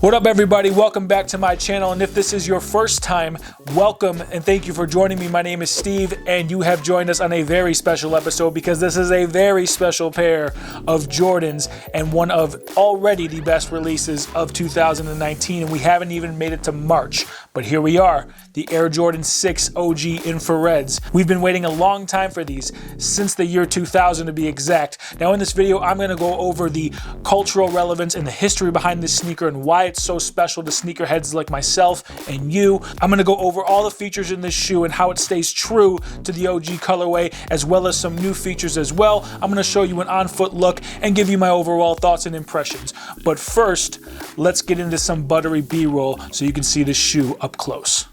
What up everybody, welcome back to my channel, and if this is your first time, welcome and thank you for joining me. My name is Steve and you have joined us on a very special episode because this is a very special pair of Jordans and one of already the best releases of 2019, and we haven't even made it to March, but here we are, the Air Jordan 6 OG Infrareds. We've been waiting a long time for these, since the year 2000 to be exact. Now in this video, I'm going to go over the cultural relevance and the history behind this sneaker and why it's so special to sneakerheads like myself and you. I'm going to go over all the features in this shoe and how it stays true to the OG colorway, as well as some new features as well. I'm going to show you an on-foot look and give you my overall thoughts and impressions. But first, let's get into some buttery B-roll so you can see the shoe up close.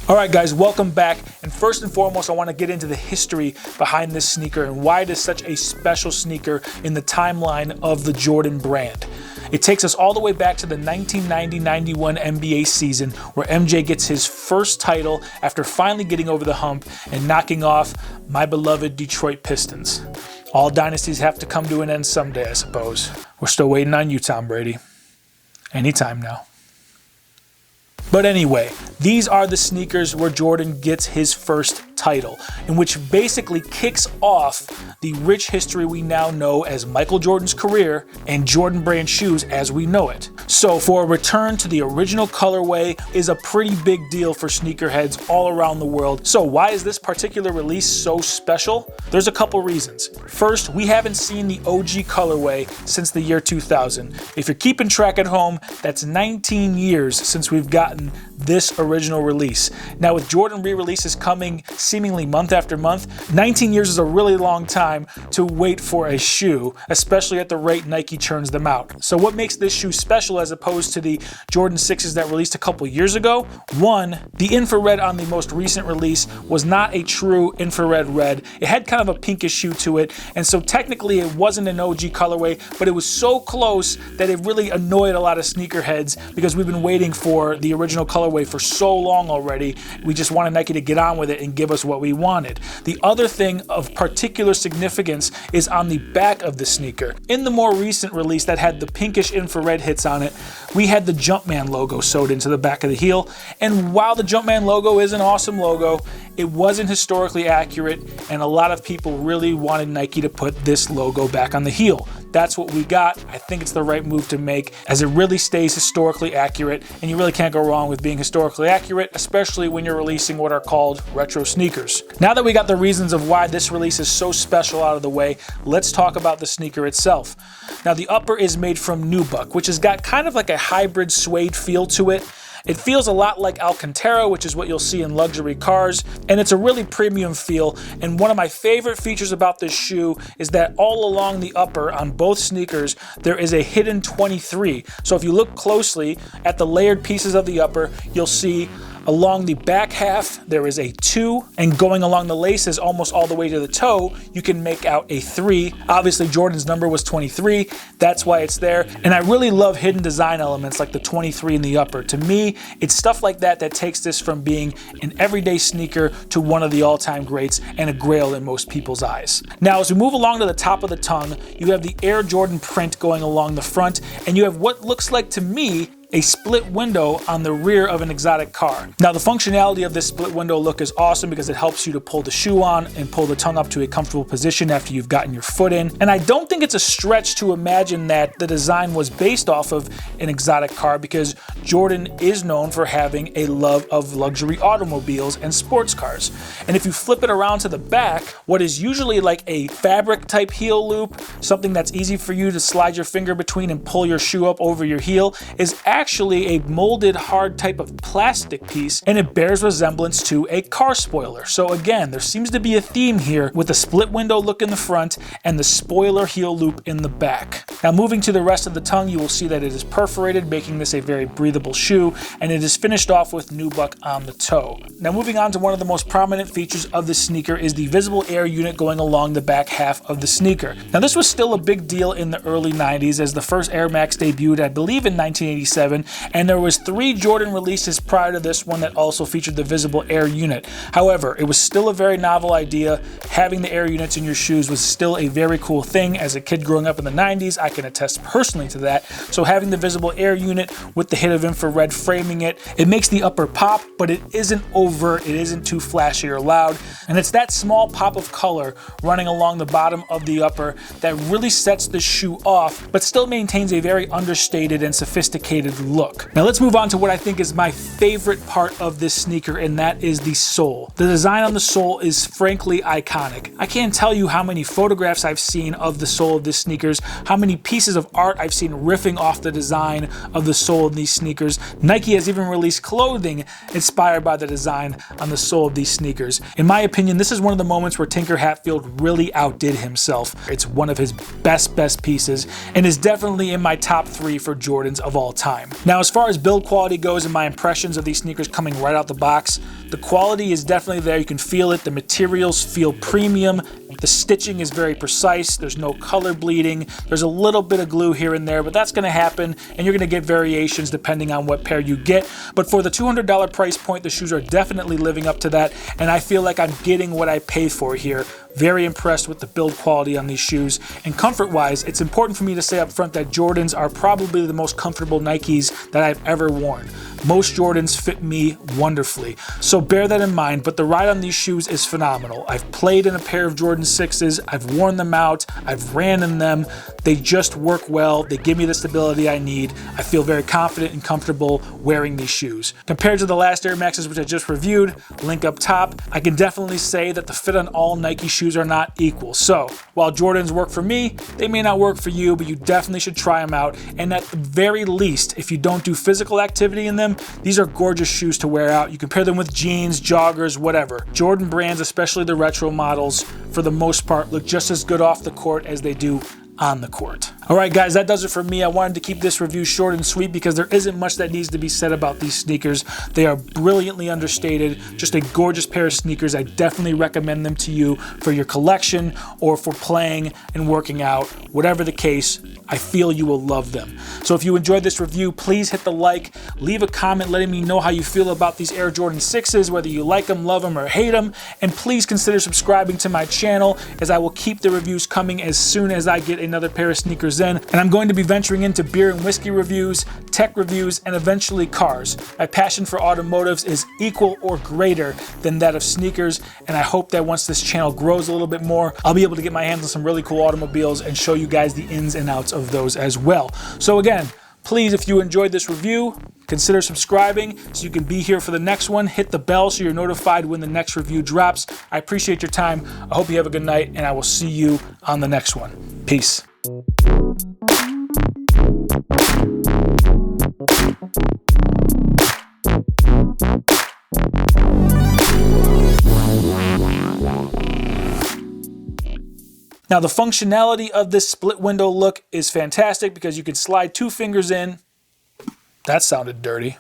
Alright guys, welcome back, and first and foremost I want to get into the history behind this sneaker and why it is such a special sneaker in the timeline of the Jordan brand. It takes us all the way back to the 1990-91 NBA season where MJ gets his first title after finally getting over the hump and knocking off my beloved Detroit Pistons. All dynasties have to come to an end someday, I suppose. We're still waiting on you, Tom Brady. Anytime now. But anyway, these are the sneakers where Jordan gets his first title, and which basically kicks off the rich history we now know as Michael Jordan's career and Jordan brand shoes as we know it. So for a return to the original colorway is a pretty big deal for sneakerheads all around the world. So why is this particular release so special? There's a couple reasons. First, we haven't seen the OG colorway since the year 2000. If you're keeping track at home, that's 19 years since we've gotten this original release. Now with Jordan re-releases coming seemingly month after month, 19 years is a really long time to wait for a shoe, especially at the rate Nike churns them out. So what makes this shoe special as opposed to the Jordan 6s that released a couple years ago? One, the infrared on the most recent release was not a true infrared red. It had kind of a pinkish hue to it, and so technically it wasn't an OG colorway, but it was so close that it really annoyed a lot of sneakerheads because we've been waiting for the original colorway for so long already. We just wanted Nike to get on with it and give us what we wanted. The other thing of particular significance is on the back of the sneaker. In the more recent release that had the pinkish infrared hits on it, we had the Jumpman logo sewed into the back of the heel, and while the Jumpman logo is an awesome logo, it wasn't historically accurate, and a lot of people really wanted Nike to put this logo back on the heel. That's what we got. I think it's the right move to make, as it really stays historically accurate, and you really can't go wrong with being historically accurate, especially when you're releasing what are called retro sneakers. Now that we got the reasons of why this release is so special out of the way, let's talk about the sneaker itself. Now the upper is made from nubuck, which has got kind of like a hybrid suede feel to it. It feels a lot like Alcantara, which is what you'll see in luxury cars, and it's a really premium feel. And one of my favorite features about this shoe is that all along the upper on both sneakers, there is a hidden 23. So if you look closely at the layered pieces of the upper, you'll see along the back half, there is a 2, and going along the laces almost all the way to the toe, you can make out a 3. Obviously, Jordan's number was 23. That's why it's there. And I really love hidden design elements like the 23 in the upper. To me, it's stuff like that that takes this from being an everyday sneaker to one of the all-time greats and a grail in most people's eyes. Now, as we move along to the top of the tongue, you have the Air Jordan print going along the front, and you have what looks like to me a split window on the rear of an exotic car. Now the functionality of this split window look is awesome because it helps you to pull the shoe on and pull the tongue up to a comfortable position after you've gotten your foot in. And I don't think it's a stretch to imagine that the design was based off of an exotic car, because Jordan is known for having a love of luxury automobiles and sports cars. And if you flip it around to the back, what is usually like a fabric type heel loop, something that's easy for you to slide your finger between and pull your shoe up over your heel, is actually a molded hard type of plastic piece, and it bears resemblance to a car spoiler. So again, there seems to be a theme here with the split window look in the front and the spoiler heel loop in the back. Now moving to the rest of the tongue, you will see that it is perforated, making this a very breathable shoe, and it is finished off with nubuck on the toe. Now moving on to one of the most prominent features of this sneaker is the visible air unit going along the back half of the sneaker. Now this was still a big deal in the early 90s as the first Air Max debuted, I believe, in 1987, and there was 3 Jordan releases prior to this one that also featured the visible air unit. However, it was still a very novel idea. Having the air units in your shoes was still a very cool thing. As a kid growing up in the 90s, I can attest personally to that. So having the visible air unit with the hit of infrared framing it makes the upper pop, but it isn't overt, it isn't too flashy or loud, and it's that small pop of color running along the bottom of the upper that really sets the shoe off, but still maintains a very understated and sophisticated look. Now let's move on to what I think is my favorite part of this sneaker, and that is the sole. The design on the sole is frankly iconic. I can't tell you how many photographs I've seen of the sole of this sneakers, how many pieces of art I've seen riffing off the design of the sole of these sneakers. Nike has even released clothing inspired by the design on the sole of these sneakers. In my opinion, this is one of the moments where Tinker Hatfield really outdid himself. It's one of his best pieces and is definitely in my top 3 for Jordans of all time. Now, as far as build quality goes and my impressions of these sneakers coming right out the box, the quality is definitely there. You can feel it. The materials feel premium. The stitching is very precise. There's no color bleeding. There's a little bit of glue here and there, but that's going to happen, and you're going to get variations depending on what pair you get. But for the $200 price point, the shoes are definitely living up to that, and I feel like I'm getting what I paid for here. Very impressed with the build quality on these shoes. And comfort-wise, it's important for me to say up front that Jordans are probably the most comfortable Nikes that I've ever worn. Most Jordans fit me wonderfully, so bear that in mind, but the ride on these shoes is phenomenal. I've played in a pair of Jordan 6s, I've worn them out, I've ran in them. They just work well, they give me the stability I need. I feel very confident and comfortable wearing these shoes. Compared to the last Air Maxes which I just reviewed, link up top, I can definitely say that the fit on all Nike shoes are not equal. So while Jordans work for me, they may not work for you, but you definitely should try them out. And at the very least, if you don't do physical activity in them, these are gorgeous shoes to wear out. You can pair them with jeans, joggers, whatever. Jordan brands, especially the retro models, for the most part, look just as good off the court as they do on the court. Alright guys, that does it for me. I wanted to keep this review short and sweet because there isn't much that needs to be said about these sneakers. They are brilliantly understated, just a gorgeous pair of sneakers. I definitely recommend them to you for your collection or for playing and working out. Whatever the case, I feel you will love them. So if you enjoyed this review, please hit the like, leave a comment letting me know how you feel about these Air Jordan 6s, whether you like them, love them, or hate them, and please consider subscribing to my channel as I will keep the reviews coming as soon as I get another pair of sneakers in. And I'm going to be venturing into beer and whiskey reviews, tech reviews, and eventually cars. My passion for automotives is equal or greater than that of sneakers, and I hope that once this channel grows a little bit more, I'll be able to get my hands on some really cool automobiles and show you guys the ins and outs of those as well. So again, please, if you enjoyed this review, consider subscribing so you can be here for the next one. Hit the bell so you're notified when the next review drops. I appreciate your time. I hope you have a good night, and I will see you on the next one. Peace. Now the functionality of this split window look is fantastic because you can slide 2 fingers in. That sounded dirty.